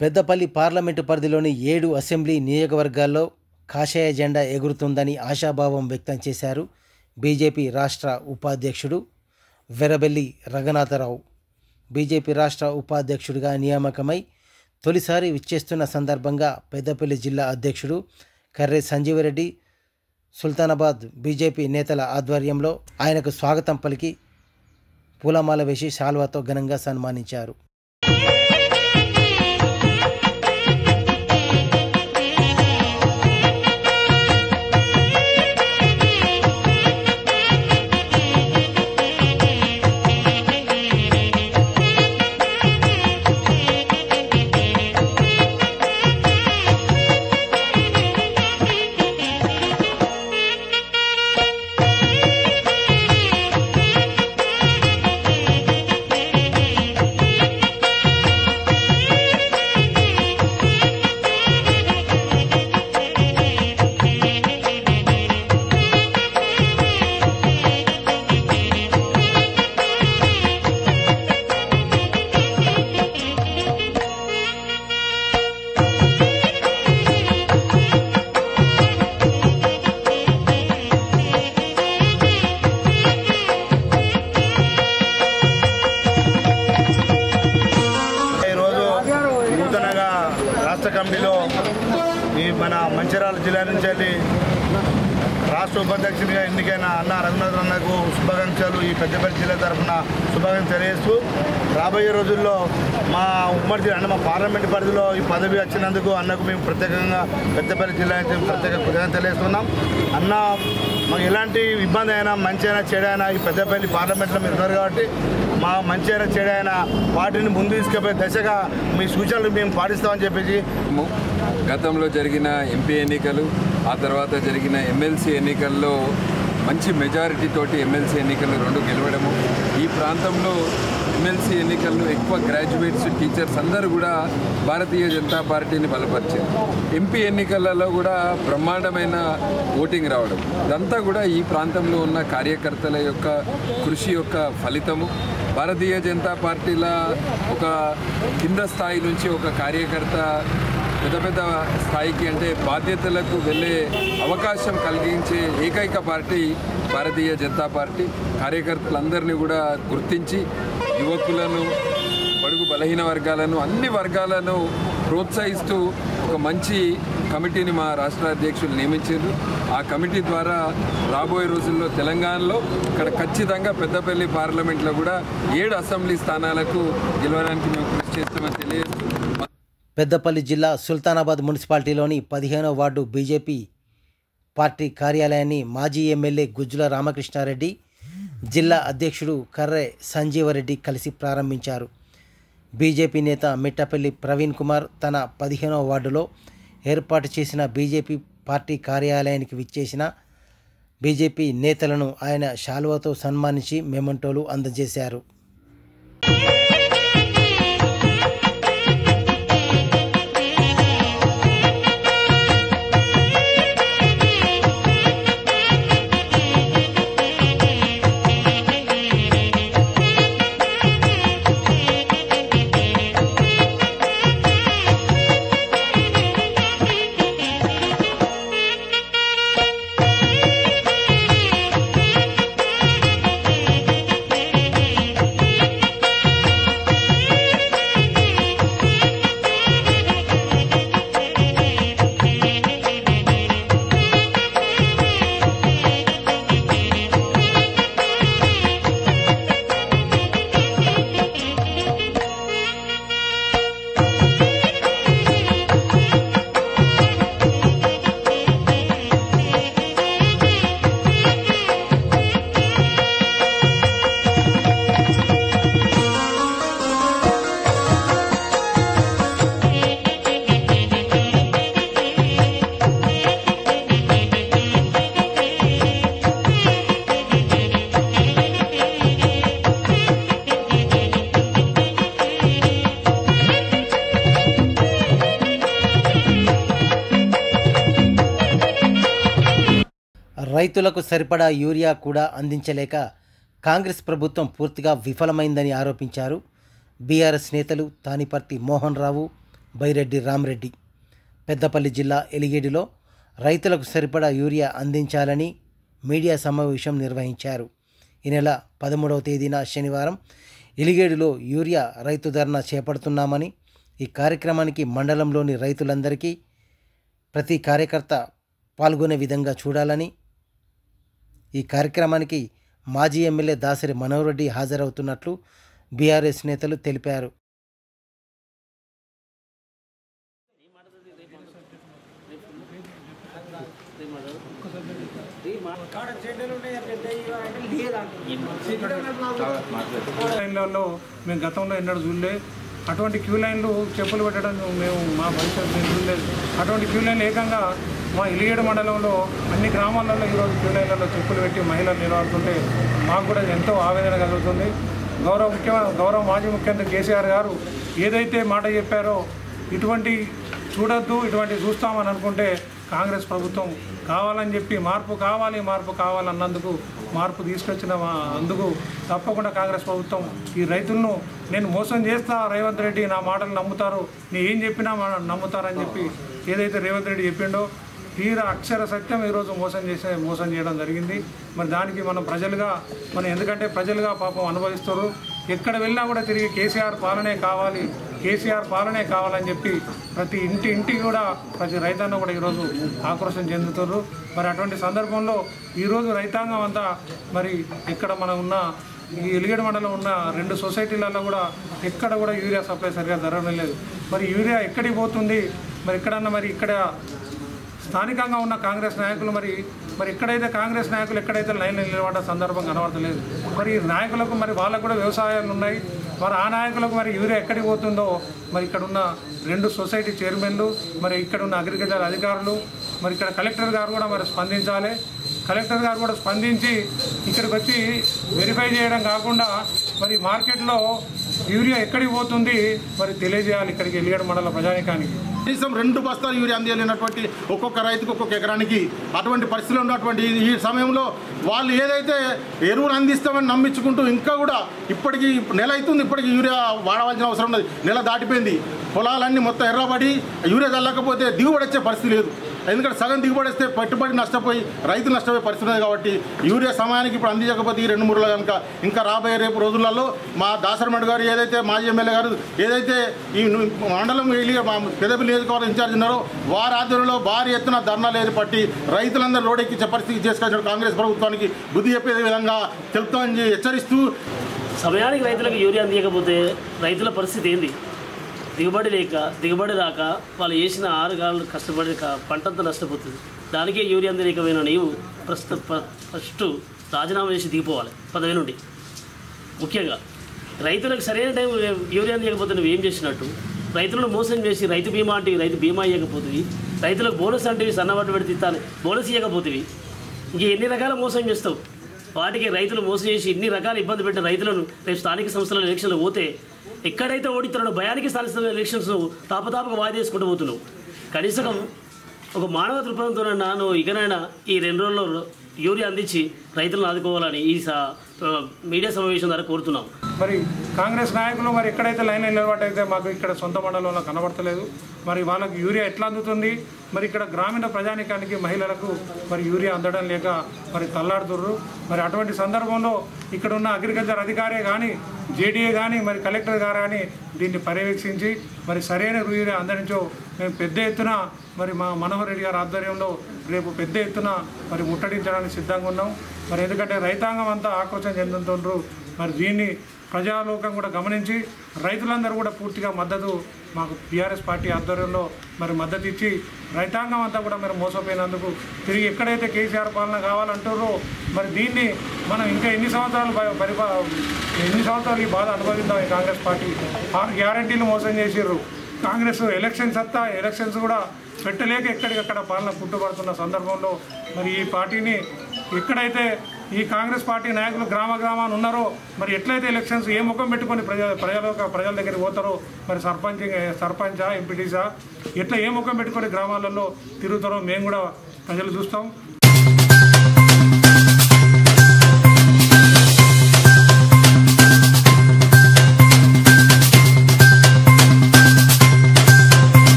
Peddapalli parliament పరిధిలోని 7 assembly నియోజకవర్గాల్లో కాషాయ జెండా ఎగురుతుందని ఆశాభావం వ్యక్తం చేశారు బీజేపీ రాష్ట్ర ఉపాధ్యక్షుడు వెరబెల్లి రఘునాథరావు. బీజేపీ రాష్ట్ర ఉపాధ్యక్షుడిగా నియామకమై తొలిసారి విచ్చేస్తున్న సందర్భంగా పెద్దపల్లి జిల్లా అధ్యక్షుడు కర్రె సంజీవరెడ్డి, సుల్తానాబాద్ బీజేపీ నేతల ఆధ్వర్యంలో ఆయనకు స్వాగతం పలికి పూలమాల వేసి శాల్వాతో ఘనంగా సన్మానించారు. రాష్ట్ర కమిటీలో మన మంచిర్యాల జిల్లా నుంచి వెళ్ళి రాష్ట్ర ఉపాధ్యక్షుడిగా ఎన్నికైన అన్న రఘునాథ్ అన్నకు శుభాకాంక్షలు ఈ పెద్దపల్లి జిల్లా తరఫున శుభాకాంక్షలు తెలియజేస్తూ రాబోయే రోజుల్లో మా ఉమ్మడి జిల్లా మా పార్లమెంట్ పరిధిలో ఈ పదవి వచ్చినందుకు అన్నకు మేము ప్రత్యేకంగా పెద్దపల్లి జిల్లా నుంచి ప్రత్యేక కృతజ్ఞతలు తెలియజేస్తున్నాం. అన్న మాకు ఎలాంటి ఇబ్బంది అయినా మంచి అయినా చెడైనా ఈ పెద్దపల్లి పార్లమెంట్లో మీరు ఉన్నారు కాబట్టి మా మంచి అయినా చెడైనా పార్టీని ముందు తీసుకుపోయే దశగా మీ సూచనలు మేము పాటిస్తామని చెప్పేసి గతంలో జరిగిన ఎంపీ ఎన్నికలు ఆ తర్వాత జరిగిన ఎమ్మెల్సీ ఎన్నికల్లో మంచి మెజారిటీ తోటి ఎమ్మెల్సీ ఎన్నికలు 2 గెలవడము, ఈ ప్రాంతంలో ఎమ్మెల్సీ ఎన్నికల్లో ఎక్కువ గ్రాడ్యుయేట్స్ టీచర్స్ అందరూ కూడా భారతీయ జనతా పార్టీని బలపరిచారు. ఎంపీ ఎన్నికలలో కూడా బ్రహ్మాండమైన ఓటింగ్ రావడం, ఇదంతా కూడా ఈ ప్రాంతంలో ఉన్న కార్యకర్తల యొక్క కృషి యొక్క ఫలితము. భారతీయ జనతా పార్టీల ఒక కింద స్థాయి నుంచి ఒక కార్యకర్త పెద్ద పెద్ద స్థాయికి అంటే బాధ్యతలకు వెళ్ళే అవకాశం కలిగించే ఏకైక పార్టీ భారతీయ జనతా పార్టీ. కార్యకర్తలందరినీ కూడా గుర్తించి యువకులను, బడుగు బలహీన వర్గాలను, అన్ని వర్గాలను ప్రోత్సహిస్తూ ఒక మంచి కమిటీని మా రాష్ట్ర అధ్యక్షులు నియమించారు. ఆ కమిటీ ద్వారా రాబోయే రోజుల్లో తెలంగాణలో ఇక్కడ ఖచ్చితంగా పెద్దపల్లి పార్లమెంట్లో కూడా 7 అసెంబ్లీ స్థానాలకు గెలవడానికి మేము కృషి చేస్తామని తెలియజేస్తూ పెద్దపల్లి జిల్లా సుల్తానాబాద్ మున్సిపాలిటీలోని 15వ వార్డు బీజేపీ పార్టీ కార్యాలయాన్ని మాజీ ఎమ్మెల్యే గుజ్జుల రామకృష్ణారెడ్డి, జిల్లా అధ్యక్షుడు కర్రె సంజీవరెడ్డి కలిసి ప్రారంభించారు. బీజేపీ నేత మిట్టపల్లి ప్రవీణ్ కుమార్ తన 15వ వార్డులో ఏర్పాటు చేసిన బీజేపీ పార్టీ కార్యాలయానికి విచ్చేసిన బీజేపీ నేతలను ఆయన శాలువాతో సన్మానించి మెమంటోలు అందజేశారు. రైతులకు సరిపడా యూరియా కూడా అందించలేక కాంగ్రెస్ ప్రభుత్వం పూర్తిగా విఫలమైందని ఆరోపించారు బీఆర్ఎస్ నేతలు తానిపర్తి మోహన్ రావు, బైరెడ్డి రామరెడ్డి. పెద్దపల్లి జిల్లా ఎలిగేడులో రైతులకు సరిపడా యూరియా అందించాలని మీడియా సమావేశం నిర్వహించారు. ఈ నెల 13వ తేదీన శనివారం ఎలిగేడులో యూరియా రైతు ధర్నా చేపడుతున్నామని, ఈ కార్యక్రమానికి మండలంలోని రైతులందరికీ ప్రతి కార్యకర్త పాల్గొనే విధంగా చూడాలని, ఈ కార్యక్రమానికి మాజీ ఎమ్మెల్యే దాసరి మనోహర్ రెడ్డి హాజరవుతున్నట్లు బీఆర్ఎస్ నేతలు తెలిపారు. లైన్లలో మేము గతంలో ఎన్నడూ చూడలే. అటువంటి క్యూ లైన్లు చెప్పులు పెట్టడం మేము మా భవిష్యత్తు చూడలేదు. అటువంటి క్యూ లైన్లు ఏకంగా మా ఎలిగేడు మండలంలో అన్ని గ్రామాలలో ఈరోజు క్యూ లైన్లలో చెప్పులు పెట్టి మహిళలు నిలబడుతుంటే మాకు కూడా ఎంతో ఆవేదన కలుగుతుంది. గౌరవ మాజీ ముఖ్యమంత్రి కేసీఆర్ గారు ఏదైతే మాట చెప్పారో ఇటువంటి చూడొద్దు, ఇటువంటి చూస్తామని అనుకుంటే కాంగ్రెస్ ప్రభుత్వం కావాలని చెప్పి మార్పు కావాలన్నందుకు మార్పు తీసుకొచ్చిన అందుకు తప్పకుండా కాంగ్రెస్ ప్రభుత్వం ఈ రైతులను నేను మోసం చేస్తా, రేవంత్ రెడ్డి నా మాటలు నమ్ముతారు, నేను ఏం చెప్పినా నమ్ముతారని చెప్పి ఏదైతే రేవంత్ రెడ్డి చెప్పిండో తీరా అక్షర సత్యం ఈరోజు మోసం చేయడం జరిగింది. మరి దానికి మనం ఎందుకంటే ప్రజలుగా పాపం అనుభవిస్తారు. ఎక్కడ వెళ్ళినా కూడా తిరిగి కేసీఆర్ పాలనే కావాలని చెప్పి ప్రతి ఇంటికి కూడా ప్రతి రైతాంగం కూడా ఈరోజు ఆక్రోశం చెందుతారు. మరి అటువంటి సందర్భంలో ఈరోజు రైతాంగం అంతా మరి ఇక్కడ మనం ఉన్న ఈ ఎలిగేడు మండలం ఉన్న 2 సొసైటీలలో కూడా ఎక్కడ కూడా యూరియా సప్లై సరిగా జరగడం లేదు. మరి యూరియా ఎక్కడికి పోతుంది? మరి ఇక్కడ స్థానికంగా ఉన్న కాంగ్రెస్ నాయకులు మరి ఎక్కడైతే కాంగ్రెస్ నాయకులు ఎక్కడైతే లైన్లో నిలబడ్డ సందర్భం కనబడతలేదు. మరి నాయకులకు మరి వాళ్ళకు కూడా వ్యవసాయాలు ఉన్నాయి. మరి ఆ నాయకులకు మరి యూరియా ఎక్కడికి పోతుందో మరి ఇక్కడ ఉన్న 2 సొసైటీ చైర్మన్లు, మరి ఇక్కడ ఉన్న అగ్రికల్చర్ అధికారులు, మరి ఇక్కడ కలెక్టర్ గారు కూడా మరి స్పందించాలి. కలెక్టర్ గారు కూడా స్పందించి ఇక్కడికి వచ్చి వెరిఫై చేయడం కాకుండా మరి మార్కెట్లో యూరియా ఎక్కడికి పోతుంది మరి తెలియజేయాలి ఇక్కడికి ఎలిగేడు మండల ప్రజానికానికి. కనీసం 2 బస్తాలు యూరియా అందించినటువంటి ఒక్కొక్క రైతుకు ఒక్కొక్క ఎకరానికి అటువంటి పరిస్థితులు ఉన్నటువంటి ఈ సమయంలో వాళ్ళు ఏదైతే ఎరువులు అందిస్తామని నమ్మించుకుంటూ ఇంకా కూడా ఇప్పటికీ నెల అవుతుంది, ఇప్పటికీ యూరియా వాడవలసిన అవసరం ఉన్నది. నెల దాటిపోయింది, పొలాలన్నీ మొత్తం ఎర్రబడి యూరియా చల్లకపోతే దిగుబడి వచ్చే పరిస్థితి లేదు. ఎందుకంటే సగం దిగుబడి వస్తే పెట్టుబడి నష్టపోయి రైతులు నష్టపోయే పరిస్థితి ఉంది. కాబట్టి యూరియా సమయానికి ఇప్పుడు అందించకపోతే ఈ 2-3 రోజులు కనుక ఇంకా రాబోయే రేపు రోజులలో మా దాసరమణి గారు ఏదైతే మాజీ ఎమ్మెల్యే గారు ఏదైతే ఈ మండలం మా పెద్దపల్లి నియోజకవర్గం ఇన్ఛార్జ్ ఉన్నారో వారి ఆధ్వర్యంలో భారీ ఎత్తున ధర్నాలు ఏర్పట్టి రైతులందరూ రోడ్డెక్కించే పరిస్థితి చేసుకొచ్చిన కాంగ్రెస్ ప్రభుత్వానికి బుద్ధి చెప్పే విధంగా తెలుపుతామని హెచ్చరిస్తూ సమయానికి రైతులకు యూరియా అందించకపోతే రైతుల పరిస్థితి ఏంది? దిగుబడి రాక వాళ్ళు వేసిన 6 గాళ్ళు కష్టపడి పంటంతా నష్టపోతుంది. దానికే యూరియా అందించకపోయినా నీవు ఫస్ట్ రాజీనామా చేసి దిగిపోవాలి పదవి నుండి. ముఖ్యంగా రైతులకు సరైన టైం యూరియా అందించకపోతే నువ్వు ఏం చేసినట్టు? రైతులను మోసం చేసి రైతు బీమా అంటే రైతు బీమా ఇవ్వకపోతుంది, రైతులకు బోనస్ అంటే సన్నబట్టు పెడితే ఇస్తాను బోనస్ ఇవ్వకపోతుంది. ఇంక ఎన్ని రకాల మోసం చేస్తావు? వాటికి రైతులు మోసం చేసి ఇన్ని రకాల ఇబ్బంది పెట్టిన రైతులను రేపు స్థానిక సంస్థల ఎలక్షన్లు పోతే ఎక్కడైతే ఓడిస్తారో భయానికి స్థానిక ఎలక్షన్స్ తాపతాపగా వాయిదేసుకుంటూ పోతున్నావు. కనీసం ఒక మానవ దృక్పథంతోనైనా నువ్వు ఇకనైనా ఈ 2 రోజుల్లో యూరియా అందించి రైతులను ఆదుకోవాలని ఈ మీడియా సమావేశం ద్వారా కోరుతున్నాం. మరి కాంగ్రెస్ నాయకులు మరి ఎక్కడైతే లైన్ నిలబడైతే మాకు ఇక్కడ సొంత మండలంలో కనబడతలేదు. మరి వాళ్ళకి యూరియా ఎట్లా అందుతుంది? మరి ఇక్కడ గ్రామీణ ప్రజానికానికి మహిళలకు మరి యూరియా అందడం లేక మరి తల్లాడుతుర్రు. మరి అటువంటి సందర్భంలో ఇక్కడ ఉన్న అగ్రికల్చర్ అధికారే కానీ జేడీఏ కానీ మరి కలెక్టర్ గారు కానీ దీన్ని పర్యవేక్షించి మరి సరైన యూరియా అందరించో మేము పెద్ద ఎత్తున మరి మా మనోహర్ రెడ్డి గారి ఆధ్వర్యంలో రేపు పెద్ద ఎత్తున మరి ముట్టడించడానికి సిద్ధంగా ఉన్నాం. మరి ఎందుకంటే రైతాంగం అంతా ఆక్రోశం చెందుతుండ్రు. మరి దీన్ని ప్రజాలోకం కూడా గమనించి రైతులందరూ కూడా పూర్తిగా మద్దతు మాకు టీఆర్ఎస్ పార్టీ ఆధ్వర్యంలో మరి మద్దతు ఇచ్చి రైతాంగం అంతా కూడా మరి మోసపోయినందుకు తిరిగి ఎక్కడైతే కేసీఆర్ పాలన కావాలంటారో మరి దీన్ని మనం ఇంకా ఎన్ని సంవత్సరాలు ఈ బాధ అనుభవిద్దాం. ఈ కాంగ్రెస్ పార్టీ 6 గ్యారంటీలు మోసం చేసిర్రు. కాంగ్రెస్ ఎలక్షన్స్ కూడా పెట్టలేక ఎక్కడికక్కడ పాలన పుట్టుబడుతున్న సందర్భంలో మరి ఈ పార్టీని ఎక్కడైతే ఈ కాంగ్రెస్ పార్టీ నాయకులు గ్రామాన్ని ఉన్నారో మరి ఎట్లయితే ఎలక్షన్స్ ఏ ముఖం పెట్టుకొని ప్రజల దగ్గరికి పోతారో మరి సర్పంచా ఎంపీటీసా ఎట్లా ఏ ముఖం పెట్టుకొని గ్రామాలలో తిరుగుతారో మేము కూడా ప్రజలు చూస్తాం.